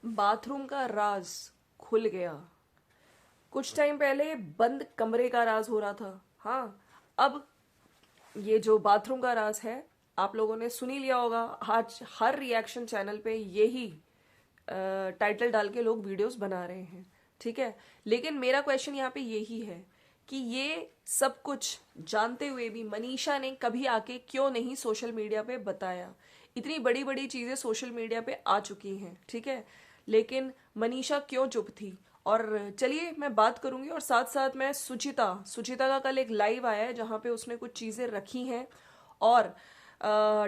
Bathroom का राज खुल गया। कुछ टाइम पहले बंद कमरे का राज हो रहा था। हाँ, अब ये जो बाथरूम का राज है, आप लोगों ने सुन ही लिया होगा। आज हर रिएक्शन चैनल पे यही टाइटल डाल के लोग वीडियोस बना रहे हैं। ठीक है, लेकिन मेरा क्वेश्चन यहाँ पे यही है कि ये सब कुछ जानते हुए भी मनीषा ने कभी आके क्यों नहीं सोशल मीडिया पे बताया। इतनी बड़ी बड़ी चीजें सोशल मीडिया पे आ चुकी हैं, ठीक है, लेकिन मनीषा क्यों चुप थी। और चलिए मैं बात करूंगी, और साथ साथ मैं सुचिता सुचिता का कल एक लाइव आया है जहां पे उसने कुछ चीजें रखी हैं। और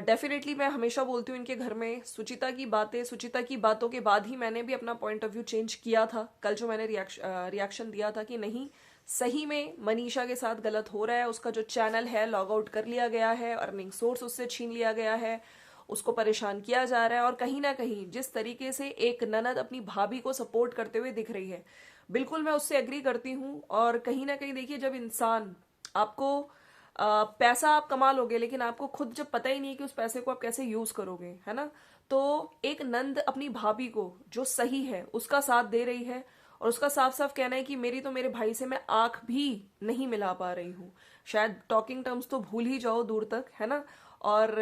डेफिनेटली मैं हमेशा बोलती हूँ इनके घर में सुचिता की बातें, सुचिता की बातों के बाद ही मैंने भी अपना पॉइंट ऑफ व्यू चेंज किया था कल, जो मैंने रिएक्शन दिया था कि नहीं, सही में मनीषा के साथ गलत हो रहा है। उसका जो चैनल है लॉग आउट कर लिया गया है, अर्निंग सोर्स उससे छीन लिया गया है, उसको परेशान किया जा रहा है। और कहीं ना कहीं जिस तरीके से एक ननद अपनी भाभी को सपोर्ट करते हुए दिख रही है, बिल्कुल मैं उससे एग्री करती हूँ। और कहीं ना कहीं देखिए, जब इंसान आपको पैसा आप कमा लोगे, लेकिन आपको खुद जब पता ही नहीं है कि उस पैसे को आप कैसे यूज करोगे, है ना, तो एक नंद अपनी भाभी को जो सही है उसका साथ दे रही है, और उसका साफ साफ कहना है कि मेरी तो मेरे भाई से मैं आंख भी नहीं मिला पा रही हूँ। शायद टॉकिंग टर्म्स तो भूल ही जाओ दूर तक, है ना। और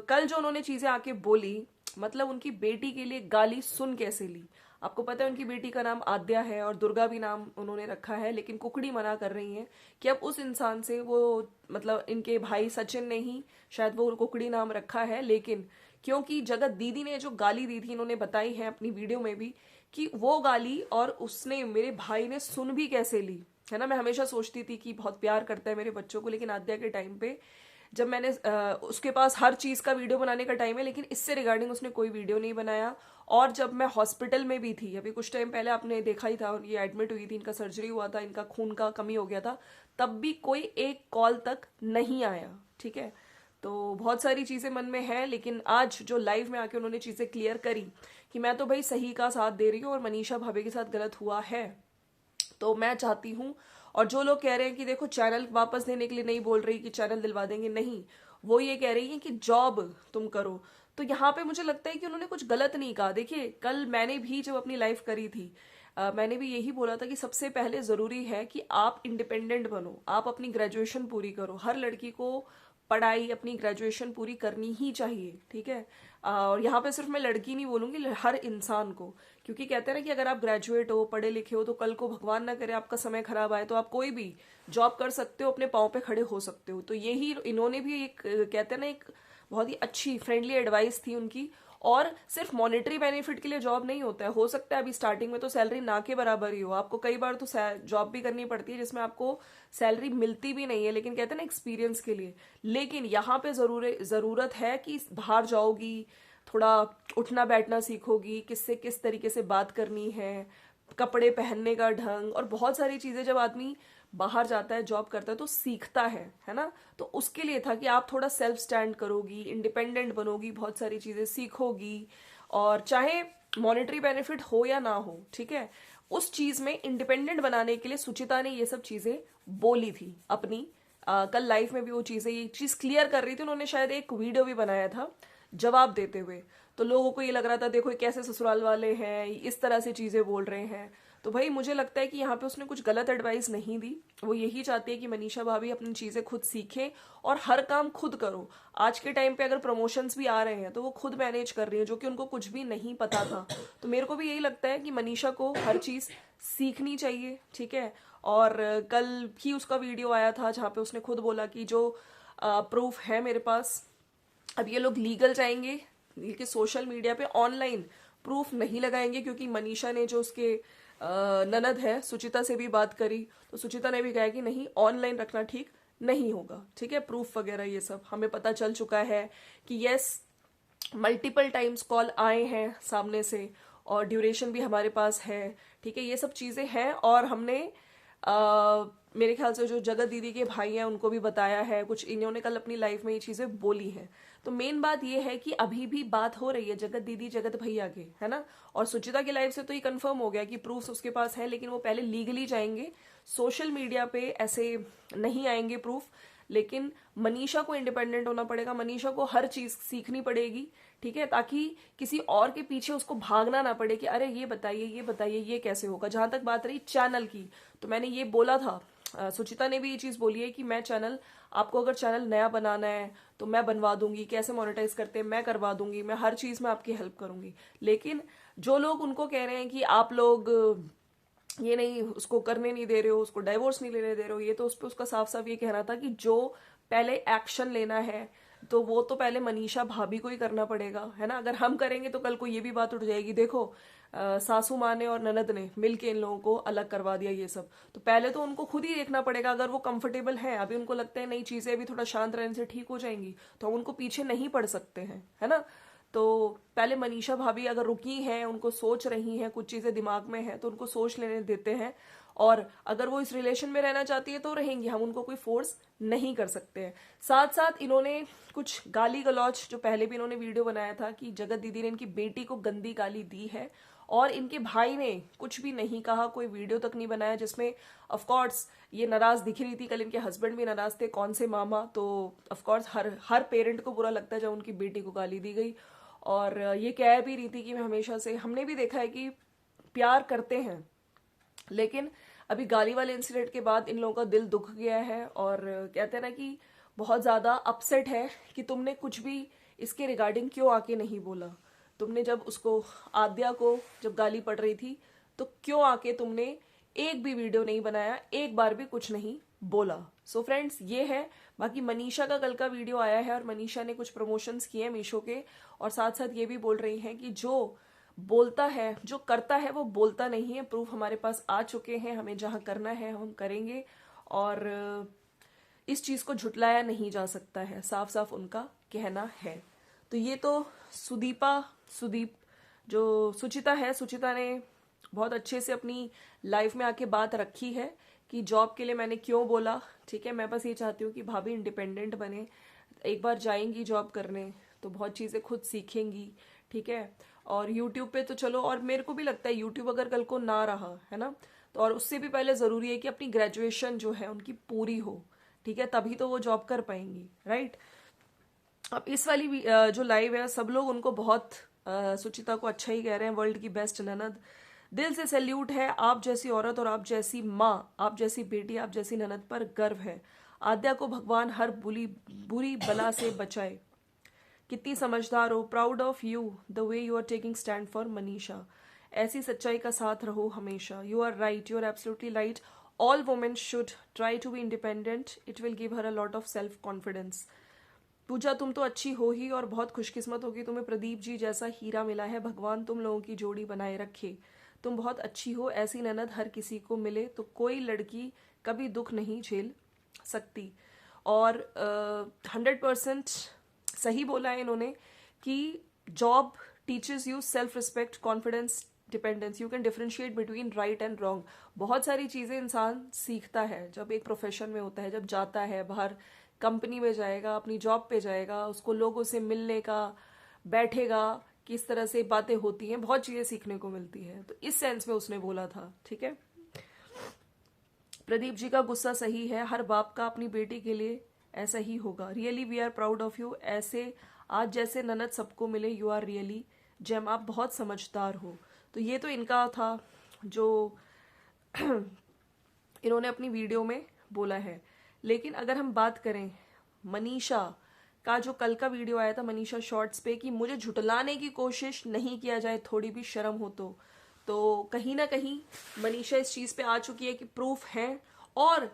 कल जो उन्होंने चीजें आके बोली, मतलब उनकी बेटी के लिए गाली सुन कैसे ली। आपको पता है उनकी बेटी का नाम आद्या है और दुर्गा भी नाम उन्होंने रखा है, लेकिन कुकड़ी मना कर रही है कि अब उस इंसान से वो, मतलब इनके भाई सचिन ने ही शायद वो कुकड़ी नाम रखा है। लेकिन क्योंकि जगत दीदी ने जो गाली दी थी, इन्होंने बताई है अपनी वीडियो में भी कि वो गाली और उसने, मेरे भाई ने सुन भी कैसे ली, है ना। मैं हमेशा सोचती थी कि बहुत प्यार करता है मेरे बच्चों को, लेकिन आद्या के टाइम पे जब मैंने उसके पास हर चीज का वीडियो बनाने का टाइम है, लेकिन इससे रिगार्डिंग उसने कोई वीडियो नहीं बनाया। और जब मैं हॉस्पिटल में भी थी, अभी कुछ टाइम पहले आपने देखा ही था, ये एडमिट हुई थी, इनका सर्जरी हुआ था, इनका खून का कमी हो गया था, तब भी कोई एक कॉल तक नहीं आया। ठीक है, तो बहुत सारी चीजें मन में है, लेकिन आज जो लाइव में आके उन्होंने चीजें क्लियर करी कि मैं तो भाई सही का साथ दे रही हूँ और मनीषा भाभी के साथ गलत हुआ है, तो मैं चाहती हूँ। और जो लोग कह रहे हैं कि देखो चैनल वापस देने के लिए नहीं बोल रही कि चैनल दिलवा देंगे, नहीं, वो ये कह रही है कि जॉब तुम करो। तो यहाँ पे मुझे लगता है कि उन्होंने कुछ गलत नहीं कहा। देखिए कल मैंने भी जब अपनी लाइफ करी थी, मैंने भी यही बोला था कि सबसे पहले जरूरी है कि आप इंडिपेंडेंट बनो, आप अपनी ग्रेजुएशन पूरी करो। हर लड़की को पढ़ाई, अपनी ग्रेजुएशन पूरी करनी ही चाहिए, ठीक है। और यहाँ पे सिर्फ मैं लड़की नहीं बोलूंगी, हर इंसान को, क्योंकि कहते हैं ना कि अगर आप ग्रेजुएट हो, पढ़े लिखे हो, तो कल को भगवान ना करे आपका समय खराब आए तो आप कोई भी जॉब कर सकते हो, अपने पाँव पे खड़े हो सकते हो। तो यही इन्होंने भी एक, कहते हैं ना, एक बहुत ही अच्छी फ्रेंडली एडवाइस थी उनकी। और सिर्फ मॉनेटरी बेनिफिट के लिए जॉब नहीं होता है, हो सकता है अभी स्टार्टिंग में तो सैलरी ना के बराबर ही हो, आपको कई बार तो जॉब भी करनी पड़ती है जिसमें आपको सैलरी मिलती भी नहीं है, लेकिन कहते हैं ना एक्सपीरियंस के लिए। लेकिन यहाँ पे जरूरत है कि बाहर जाओगी, थोड़ा उठना बैठना सीखोगी, किससे किस तरीके से बात करनी है, कपड़े पहनने का ढंग, और बहुत सारी चीजें जब आदमी बाहर जाता है, जॉब करता है, तो सीखता है ना। तो उसके लिए था कि आप थोड़ा सेल्फ स्टैंड करोगी, इंडिपेंडेंट बनोगी, बहुत सारी चीजें सीखोगी, और चाहे मॉनेटरी बेनिफिट हो या ना हो, ठीक है, उस चीज में इंडिपेंडेंट बनाने के लिए सुचिता ने ये सब चीजें बोली थी अपनी। कल लाइफ में भी वो चीजें, ये चीज क्लियर कर रही थी। उन्होंने शायद एक वीडियो भी बनाया था जवाब देते हुए, तो लोगों को ये लग रहा था देखो ये कैसे ससुराल वाले हैं, इस तरह से चीजें बोल रहे हैं। तो भाई मुझे लगता है कि यहाँ पे उसने कुछ गलत एडवाइस नहीं दी। वो यही चाहती है कि मनीषा भाभी अपनी चीजें खुद सीखे और हर काम खुद करो। आज के टाइम पे अगर प्रमोशंस भी आ रहे हैं तो वो खुद मैनेज कर रही है, जो कि उनको कुछ भी नहीं पता था। तो मेरे को भी यही लगता है कि मनीषा को हर चीज सीखनी चाहिए, ठीक है। और कल ही उसका वीडियो आया था जहाँ पे उसने खुद बोला कि जो प्रूफ है मेरे पास, अब ये लोग लीगल जाएंगे, लेकिन सोशल मीडिया पे ऑनलाइन प्रूफ नहीं लगाएंगे, क्योंकि मनीषा ने जो उसके ननद है सुचिता से भी बात करी, तो सुचिता ने भी कहा कि नहीं, ऑनलाइन रखना ठीक नहीं होगा, ठीक है। प्रूफ वगैरह ये सब हमें पता चल चुका है कि यस, मल्टीपल टाइम्स कॉल आए हैं सामने से, और ड्यूरेशन भी हमारे पास है, ठीक है, ये सब चीजें हैं। और हमने मेरे ख्याल से जो जगत दीदी के भाई हैं उनको भी बताया है, कुछ इन्होंने कल अपनी लाइफ में ये चीजें बोली हैं। तो मेन बात ये है कि अभी भी बात हो रही है जगत दीदी जगत भैया के, है ना। और सुचिता की लाइफ से तो ये कंफर्म हो गया कि प्रूफ्स उसके पास है, लेकिन वो पहले लीगली जाएंगे, सोशल मीडिया पे ऐसे नहीं आएंगे प्रूफ। लेकिन मनीषा को इंडिपेंडेंट होना पड़ेगा, मनीषा को हर चीज सीखनी पड़ेगी, ठीक है, ताकि किसी और के पीछे उसको भागना ना पड़े कि अरे ये बताइए ये बताइए ये कैसे होगा। जहां तक बात रही चैनल की, तो मैंने ये बोला था, सुचिता ने भी ये चीज बोली है कि मैं चैनल, आपको अगर चैनल नया बनाना है तो मैं बनवा दूंगी, कैसे मोनेटाइज करते हैं मैं करवा दूंगी, मैं हर चीज में आपकी हेल्प करूंगी। लेकिन जो लोग उनको कह रहे हैं कि आप लोग ये नहीं, उसको करने नहीं दे रहे हो, उसको डाइवोर्स नहीं लेने दे रहे हो, ये तो उस पर उसका साफ साफ ये कहना था कि जो पहले एक्शन लेना है तो वो तो पहले मनीषा भाभी को ही करना पड़ेगा, है ना। अगर हम करेंगे तो कल को ये भी बात उठ जाएगी, देखो सासू माँ ने और ननद ने मिलके इन लोगों को अलग करवा दिया, ये सब। तो पहले तो उनको खुद ही देखना पड़ेगा। अगर वो कंफर्टेबल हैं, अभी उनको लगता है नई चीजें अभी थोड़ा शांत रहने से ठीक हो जाएंगी, तो हम उनको पीछे नहीं पड़ सकते हैं, है ना। तो पहले मनीषा भाभी अगर रुकी हैं, उनको सोच रही हैं, कुछ चीजें दिमाग में हैं, तो उनको सोच लेने देते हैं। और अगर वो इस रिलेशन में रहना चाहती है तो रहेंगी, हम उनको कोई फोर्स नहीं कर सकते हैं। साथ साथ इन्होंने कुछ गाली गलौज, जो पहले भी इन्होंने वीडियो बनाया था कि जगत दीदी ने इनकी बेटी को गंदी गाली दी है, और इनके भाई ने कुछ भी नहीं कहा, कोई वीडियो तक नहीं बनाया जिसमें ऑफ कोर्स ये नाराज दिख रही थी। कल इनके हस्बैंड भी नाराज थे, कौन से मामा, तो ऑफ कोर्स हर पेरेंट को बुरा लगता है जब उनकी बेटी को गाली दी गई। और ये कह भी रही थी कि मैं हमेशा से, हमने भी देखा है कि प्यार करते हैं, लेकिन अभी गाली वाले इंसिडेंट के बाद इन लोगों का दिल दुख गया है, और कहते हैं ना कि बहुत ज्यादा अपसेट है कि तुमने कुछ भी इसके रिगार्डिंग क्यों आके नहीं बोला। तुमने जब उसको, आद्या को जब गाली पड़ रही थी, तो क्यों आके तुमने एक भी वीडियो नहीं बनाया, एक बार भी कुछ नहीं बोला। सो फ्रेंड्स, ये है। बाकी मनीषा का कल का वीडियो आया है, और मनीषा ने कुछ प्रमोशंस किए हैं मीशो के, और साथ साथ ये भी बोल रही हैं कि जो बोलता है, जो करता है, वो बोलता नहीं है। प्रूफ हमारे पास आ चुके हैं, हमें जहां करना है हम करेंगे, और इस चीज को झुटलाया नहीं जा सकता है, साफ साफ उनका कहना है। तो ये तो सुदीप जो सुचिता है, सुचिता ने बहुत अच्छे से अपनी लाइफ में आके बात रखी है कि जॉब के लिए मैंने क्यों बोला, ठीक है। मैं बस ये चाहती हूँ कि भाभी इंडिपेंडेंट बने, एक बार जाएंगी जॉब करने तो बहुत चीजें खुद सीखेंगी, ठीक है। और यूट्यूब पे तो चलो, और मेरे को भी लगता है यूट्यूब अगर कल को ना रहा, है ना, तो और उससे भी पहले जरूरी है कि अपनी ग्रेजुएशन जो है उनकी पूरी हो, ठीक है, तभी तो वो जॉब कर पाएंगी, राइट। अब इस वाली जो लाइव है, सब लोग उनको बहुत सुचिता को अच्छा ही कह रहे हैं, वर्ल्ड की बेस्ट ननद। दिल से सैल्यूट है, आप जैसी औरत और आप जैसी माँ, आप जैसी बेटी, आप जैसी ननद पर गर्व है। आद्या को भगवान हर बुरी बला से बचाए। कितनी समझदार हो, proud of you the way you are taking stand for Manisha. ऐसी सच्चाई का साथ रहो हमेशा। You are right, you are absolutely right. All women should try to be independent, it will give her a lot of self confidence. Pooja, तुम तो अच्छी हो ही, और बहुत खुशकिस्मत होगी, तुम्हें प्रदीप जी जैसा हीरा मिला है, भगवान तुम लोगों की जोड़ी बनाए रखे। तुम बहुत अच्छी हो, ऐसी ननद हर किसी को मिले तो कोई लड़की कभी दुख नहीं झेल सकती। और 100% सही बोला है इन्होंने कि job teaches you self respect, confidence, dependence. You can differentiate between right and wrong. बहुत सारी चीजें इंसान सीखता है जब एक प्रोफेशन में होता है, जब जाता है बाहर, कंपनी में जाएगा, अपनी जॉब पे जाएगा, उसको लोगों से मिलने का, बैठेगा, किस तरह से बातें होती हैं, बहुत चीजें सीखने को मिलती है। तो इस सेंस में उसने बोला था, ठीक है। प्रदीप जी का गुस्सा सही है, हर बाप का अपनी बेटी के लिए ऐसा ही होगा। Really we are proud of you, ऐसे आज जैसे ननद सबको मिले। यू आर रियली जेम, आप बहुत समझदार हो। तो ये तो इनका था जो इन्होंने अपनी वीडियो में बोला है। लेकिन अगर हम बात करें मनीषा का, जो कल का वीडियो आया था मनीषा शॉर्ट्स पे, कि मुझे झुटलाने की कोशिश नहीं किया जाए, थोड़ी भी शर्म हो तो कहीं ना कहीं मनीषा इस चीज पे आ चुकी है कि प्रूफ है। और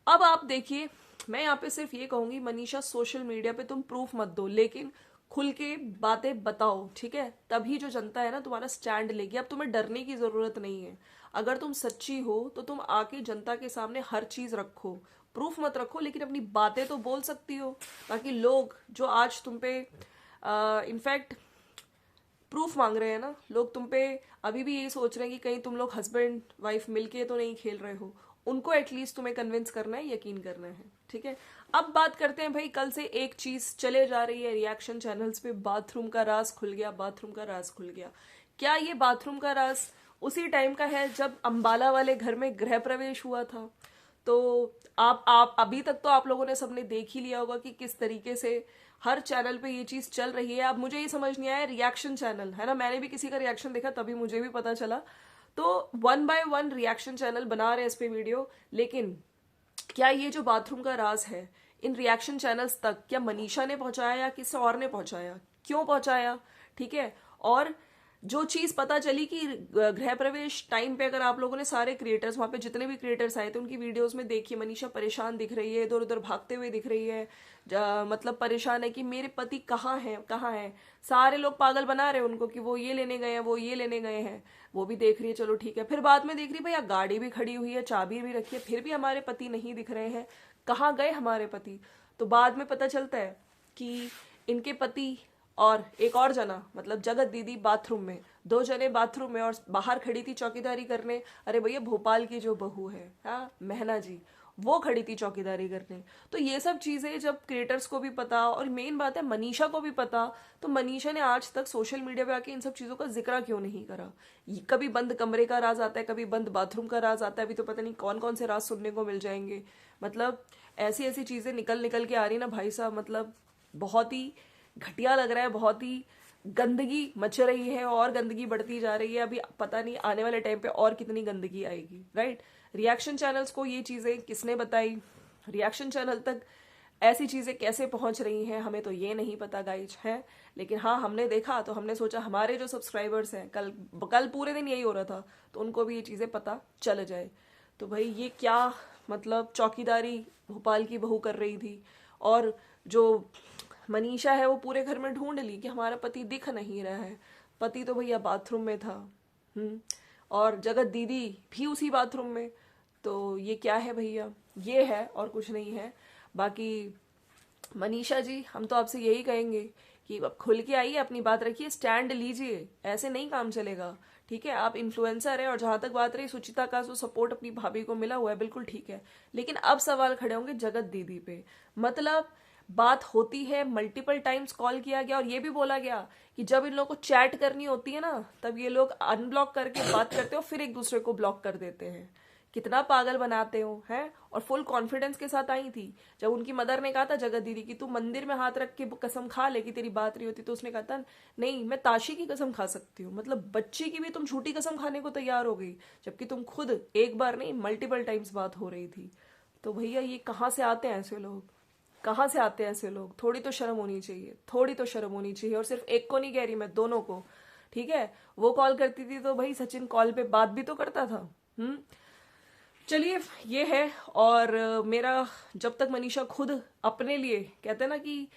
अब आप देखिए, मैं यहाँ पे सिर्फ ये कहूंगी, मनीषा सोशल मीडिया पे तुम प्रूफ मत दो, लेकिन खुल के बातें बताओ, ठीक है। तभी जो जनता है ना तुम्हारा स्टैंड लेगी। अब तुम्हें डरने की जरूरत नहीं है। अगर तुम सच्ची हो तो तुम आके जनता के सामने हर चीज रखो, प्रूफ मत रखो, लेकिन अपनी बातें तो बोल सकती हो, ताकि लोग जो आज तुम पे इनफैक्ट प्रूफ मांग रहे हैं ना, लोग तुम पे अभी भी यही सोच रहे हैं कि कहीं तुम लोग हस्बैंड वाइफ मिलके तो नहीं खेल रहे हो, उनको एटलीस्ट तुम्हें कन्विंस करना है, यकीन करना है, ठीक है। अब बात करते हैं भाई, कल से एक चीज चले जा रही है रिएक्शन चैनल्स पे, बाथरूम का राज खुल गया, बाथरूम का राज खुल गया। क्या ये बाथरूम का राज उसी टाइम का है जब अंबाला वाले घर में गृह प्रवेश हुआ था? तो आप अभी तक तो आप लोगों ने सबने देख ही लिया होगा कि किस तरीके से हर चैनल पे ये चीज चल रही है। अब मुझे ये समझ नहीं आया, रिएक्शन चैनल है ना, मैंने भी किसी का रिएक्शन देखा तभी मुझे भी पता चला। तो 1 by 1 रिएक्शन चैनल बना रहे हैं इस पे वीडियो, लेकिन क्या ये जो बाथरूम का राज है इन रिएक्शन चैनल्स तक क्या मनीषा ने पहुंचाया या किसी और ने पहुंचाया, क्यों पहुंचाया, ठीक है। और जो चीज पता चली कि गृह प्रवेश टाइम पे अगर आप लोगों ने सारे क्रिएटर्स, वहां पे जितने भी क्रिएटर्स आए थे उनकी वीडियोस में देखिए, मनीषा परेशान दिख रही है, इधर उधर भागते हुए दिख रही है, मतलब परेशान है कि मेरे पति कहाँ हैं कहाँ हैं। सारे लोग पागल बना रहे हैं उनको कि वो ये लेने गए हैं, वो ये लेने गए हैं, वो भी देख रही है, चलो ठीक है। फिर बाद में देख रही भैया गाड़ी भी खड़ी हुई है, चाबी भी रखी है, फिर भी हमारे पति नहीं दिख रहे हैं, कहाँ गए हमारे पति। तो बाद में पता चलता है कि इनके पति और एक और जना, मतलब जगत दीदी बाथरूम में, 2 जने बाथरूम में और बाहर खड़ी थी चौकीदारी करने। अरे भैया भोपाल की जो बहू है, हाँ महना जी, वो खड़ी थी चौकीदारी करने। तो ये सब चीजें जब क्रिएटर्स को भी पता और मेन बात है मनीषा को भी पता, तो मनीषा ने आज तक सोशल मीडिया पे आके इन सब चीजों का जिक्र क्यों नहीं करा। कभी बंद कमरे का राज आता है, कभी बंद बाथरूम का राज आता है, अभी तो पता नहीं कौन कौन से राज सुनने को मिल जाएंगे। मतलब ऐसी ऐसी चीजें निकल निकल के आ रही ना भाई साहब, मतलब बहुत ही घटिया लग रहा है, बहुत ही गंदगी मच रही है और गंदगी बढ़ती जा रही है। अभी पता नहीं आने वाले टाइम पे और कितनी गंदगी आएगी, राइट। रिएक्शन चैनल्स को ये चीजें किसने बताई, रिएक्शन चैनल तक ऐसी चीजें कैसे पहुंच रही हैं, हमें तो ये नहीं पता गाइज है। लेकिन हाँ हमने देखा तो हमने सोचा हमारे जो सब्सक्राइबर्स हैं, कल पूरे दिन यही हो रहा था, तो उनको भी ये चीजें पता चल जाए। तो भाई ये क्या मतलब चौकीदारी भोपाल की बहू कर रही थी, और जो मनीषा है वो पूरे घर में ढूंढ ली कि हमारा पति दिख नहीं रहा है, पति तो भैया बाथरूम में था। और जगत दीदी भी उसी बाथरूम में। तो ये क्या है भैया, ये है और कुछ नहीं है। बाकी मनीषा जी हम तो आपसे यही कहेंगे कि अब खुल के आइए, अपनी बात रखिए, स्टैंड लीजिए, ऐसे नहीं काम चलेगा, ठीक है। आप इन्फ्लुएंसर है, और जहां तक बात रही सुचिता का जो सपोर्ट अपनी भाभी को मिला हुआ है बिल्कुल ठीक है, लेकिन अब सवाल खड़े होंगे जगत दीदी पे। मतलब बात होती है, मल्टीपल टाइम्स कॉल किया गया और ये भी बोला गया कि जब इन लोगों को चैट करनी होती है ना तब ये लोग अनब्लॉक करके बात करते हो, फिर एक दूसरे को ब्लॉक कर देते हैं। कितना पागल बनाते हो हैं। और फुल कॉन्फिडेंस के साथ आई थी। जब उनकी मदर ने कहा था जगत दीदी की तू मंदिर में हाथ रख के कसम खा ले कि तेरी बात नहीं होती, तो उसने कहा था नहीं मैं ताशी की कसम खा सकती हूँ। मतलब बच्ची की भी तुम झूठी कसम खाने को तैयार हो गई, जबकि तुम खुद एक बार नहीं मल्टीपल टाइम्स बात हो रही थी। तो भैया ये कहाँ से आते हैं ऐसे लोग, कहाँ से आते हैं ऐसे लोग। थोड़ी तो शर्म होनी चाहिए, थोड़ी तो शर्म होनी चाहिए। और सिर्फ एक को नहीं कह रही मैं, दोनों को, ठीक है। वो कॉल करती थी तो भाई सचिन कॉल पे बात भी तो करता था। चलिए ये है। और मेरा जब तक मनीषा खुद अपने लिए कहते हैं ना कि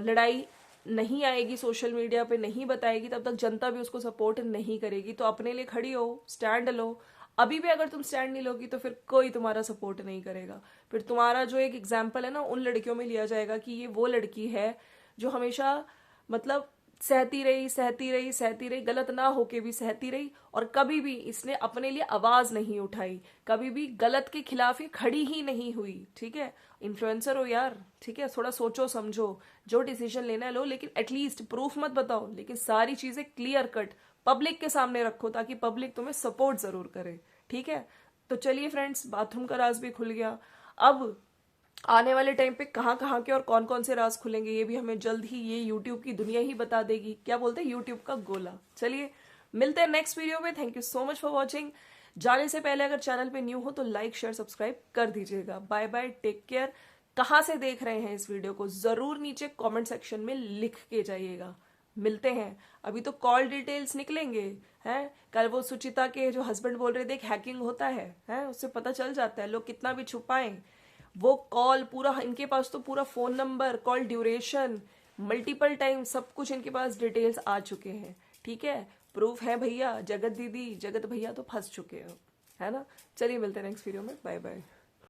लड़ाई नहीं आएगी, सोशल मीडिया पे नहीं बताएगी, तब तक जनता भी उसको सपोर्ट नहीं करेगी। तो अपने लिए खड़ी हो, स्टैंड लो। अभी भी अगर तुम स्टैंड नहीं लोगी तो फिर कोई तुम्हारा सपोर्ट नहीं करेगा। फिर तुम्हारा जो एक एग्जाम्पल है ना उन लड़कियों में लिया जाएगा कि ये वो लड़की है जो हमेशा मतलब सहती रही सहती रही सहती रही, गलत ना होके भी सहती रही, और कभी भी इसने अपने लिए आवाज नहीं उठाई, कभी भी गलत के खिलाफ ही खड़ी ही नहीं हुई, ठीक है। इन्फ्लुएंसर हो यार, ठीक है, थोड़ा सोचो समझो, जो डिसीजन लेना है लो, लेकिन एटलीस्ट प्रूफ मत बताओ, लेकिन सारी चीजें क्लियर कट पब्लिक के सामने रखो ताकि पब्लिक तुम्हें सपोर्ट जरूर करे, ठीक है। तो चलिए फ्रेंड्स, बाथरूम का राज भी खुल गया। अब आने वाले टाइम पे कहाँ के और कौन कौन से राज खुलेंगे ये भी हमें जल्द ही ये यूट्यूब की दुनिया ही बता देगी। क्या बोलते हैं, यूट्यूब का गोला। चलिए मिलते हैं नेक्स्ट वीडियो में। Thank you so much for watching. जाने से पहले अगर चैनल पे न्यू हो तो लाइक शेयर सब्सक्राइब कर दीजिएगा। Bye bye, take care. कहाँ से देख रहे हैं इस वीडियो को जरूर नीचे कॉमेंट सेक्शन में लिख के जाइएगा। मिलते हैं। अभी तो कॉल डिटेल्स निकलेंगे हैं। कल वो सुचिता के जो हस्बैंड बोल रहे थे हैकिंग होता है, उससे पता चल जाता है, लोग कितना भी छुपाएं वो कॉल पूरा इनके पास तो पूरा phone number, call duration, multiple time सब कुछ इनके पास डिटेल्स आ चुके हैं, ठीक है। प्रूफ है भैया, जगत दीदी जगत भैया तो फंस चुके हैं, है ना। चलिए मिलते हैं नेक्स्ट वीडियो में। Bye bye.